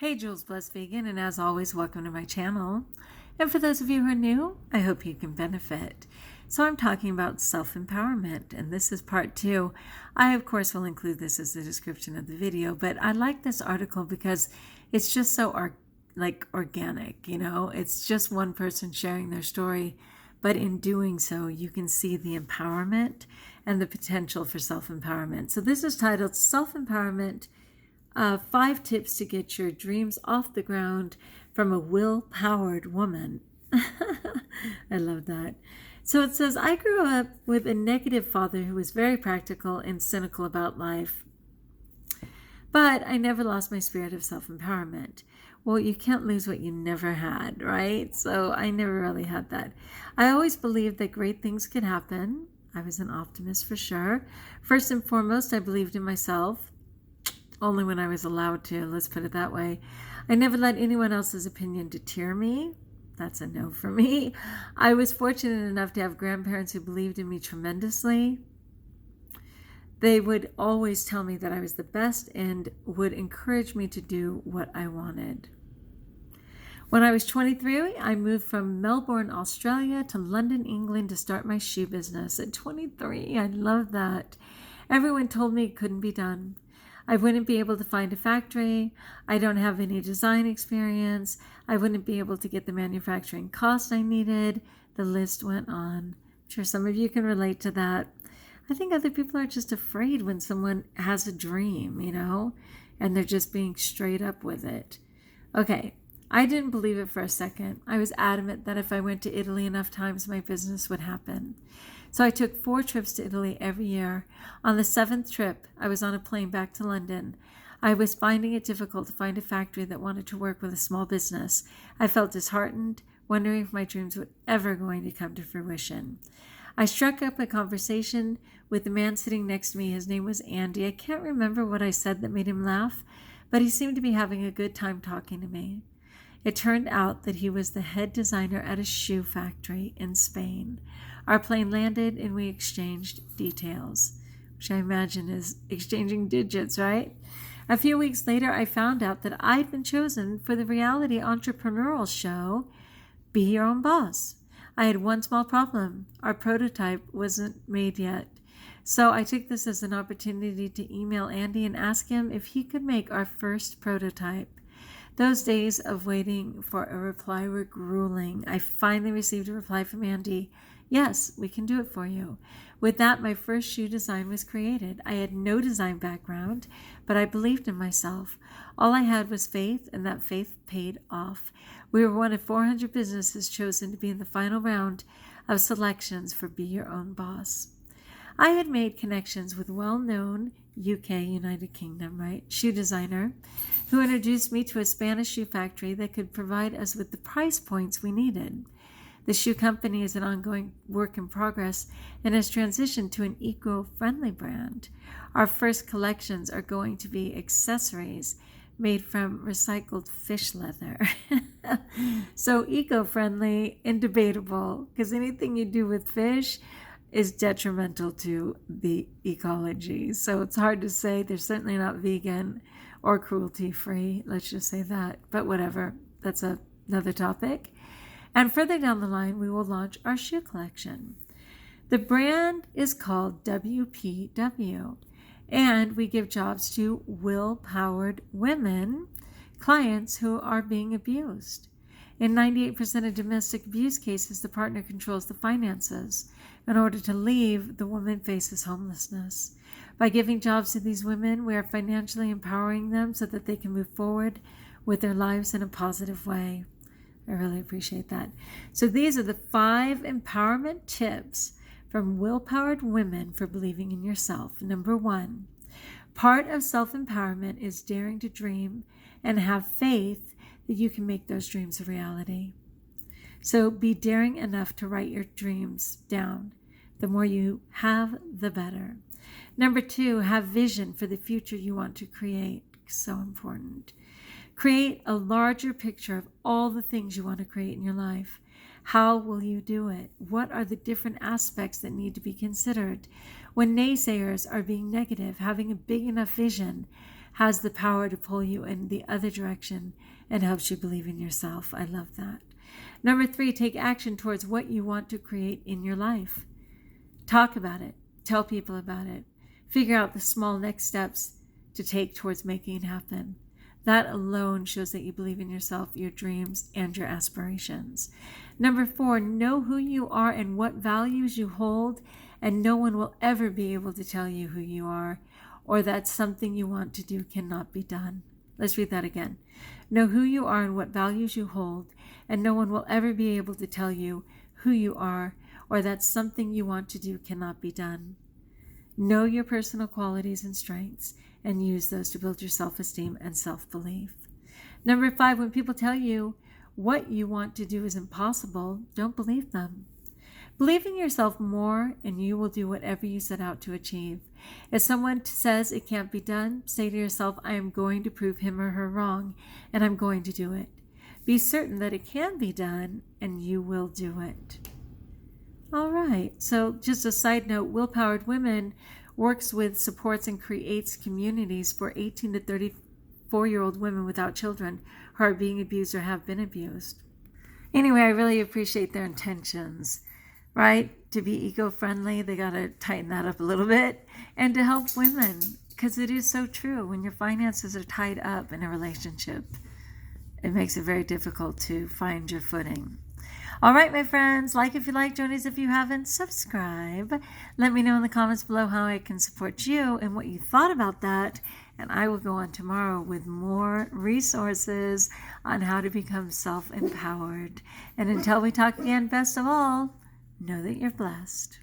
Hey, Jules Blessed Vegan, and as always, welcome to my channel. And for those of you who are new, I hope you can benefit. So I'm talking about self-empowerment, and this is part 2. I, of course, will include this as the description of the video, but I like this article because it's just so organic, It's just one person sharing their story, but in doing so, you can see the empowerment and the potential for self-empowerment. So this is titled Self-Empowerment, 5 tips to get your dreams off the ground from a will-powered woman. I love that. So it says, I grew up with a negative father who was very practical and cynical about life, but I never lost my spirit of self-empowerment. Well, you can't lose what you never had, right? So I never really had that. I always believed that great things could happen. I was an optimist for sure. First and foremost, I believed in myself. Only when I was allowed to, let's put it that way. I never let anyone else's opinion deter me. That's a no for me. I was fortunate enough to have grandparents who believed in me tremendously. They would always tell me that I was the best and would encourage me to do what I wanted. When I was 23, I moved from Melbourne, Australia to London, England to start my shoe business. At 23, I love that. Everyone told me it couldn't be done. I wouldn't be able to find a factory. I don't have any design experience. I wouldn't be able to get the manufacturing cost I needed. The list went on. I'm sure some of you can relate to that. I think other people are just afraid when someone has a dream, and they're just being straight up with it. Okay, I didn't believe it for a second. I was adamant that if I went to Italy enough times, my business would happen. So I took 4 trips to Italy every year. On the 7th trip, I was on a plane back to London. I was finding it difficult to find a factory that wanted to work with a small business. I felt disheartened, wondering if my dreams were ever going to come to fruition. I struck up a conversation with the man sitting next to me. His name was Andy. I can't remember what I said that made him laugh, but he seemed to be having a good time talking to me. It turned out that he was the head designer at a shoe factory in Spain. Our plane landed and we exchanged details, which I imagine is exchanging digits, right? A few weeks later, I found out that I'd been chosen for the reality entrepreneurial show, Be Your Own Boss. I had one small problem. Our prototype wasn't made yet. So I took this as an opportunity to email Andy and ask him if he could make our first prototype. Those days of waiting for a reply were grueling. I finally received a reply from Andy. Yes, we can do it for you. With that, my first shoe design was created. I had no design background, but I believed in myself. All I had was faith, and that faith paid off. We were one of 400 businesses chosen to be in the final round of selections for Be Your Own Boss. I had made connections with well-known UK, United Kingdom, shoe designer, who introduced me to a Spanish shoe factory that could provide us with the price points we needed. The shoe company is an ongoing work in progress and has transitioned to an eco-friendly brand. Our first collections are going to be accessories made from recycled fish leather. So eco-friendly and debatable, because anything you do with fish is detrimental to the ecology. So it's hard to say. They're certainly not vegan or cruelty-free. Let's just say that. But whatever. That's another topic. And further down the line, we will launch our shoe collection. The brand is called WPW, and we give jobs to will-powered women, clients who are being abused. In 98% of domestic abuse cases, the partner controls the finances. In order to leave, the woman faces homelessness. By giving jobs to these women, we are financially empowering them so that they can move forward with their lives in a positive way. I really appreciate that. So these are the 5 empowerment tips from will-powered women for believing in yourself. Number 1, part of self-empowerment is daring to dream and have faith that you can make those dreams a reality. So be daring enough to write your dreams down. The more you have, the better. Number 2, have vision for the future you want to create. So important. Create a larger picture of all the things you want to create in your life. How will you do it? What are the different aspects that need to be considered? When naysayers are being negative, having a big enough vision has the power to pull you in the other direction and helps you believe in yourself. I love that. Number 3, take action towards what you want to create in your life. Talk about it. Tell people about it. Figure out the small next steps to take towards making it happen. That alone shows that you believe in yourself, your dreams, and your aspirations. Number 4, know who you are and what values you hold, and no one will ever be able to tell you who you are or that something you want to do cannot be done. Let's read that again. Know who you are and what values you hold, and no one will ever be able to tell you who you are or that something you want to do cannot be done. Know your personal qualities and strengths and use those to build your self-esteem and self-belief. Number 5, when people tell you what you want to do is impossible, don't believe them. Believe in yourself more and you will do whatever you set out to achieve. If someone says it can't be done, say to yourself, I am going to prove him or her wrong, and I'm going to do it. Be certain that it can be done and you will do it. All right, so just a side note, Willpowered Women works with, supports, and creates communities for 18 to 34-year-old women without children who are being abused or have been abused. Anyway, I really appreciate their intentions, right? To be eco-friendly, they got to tighten that up a little bit, and to help women, because it is so true. When your finances are tied up in a relationship, it makes it very difficult to find your footing. All right, my friends, like if you like, join us if you haven't, subscribe. Let me know in the comments below how I can support you and what you thought about that. And I will go on tomorrow with more resources on how to become self-empowered. And until we talk again, best of all, know that you're blessed.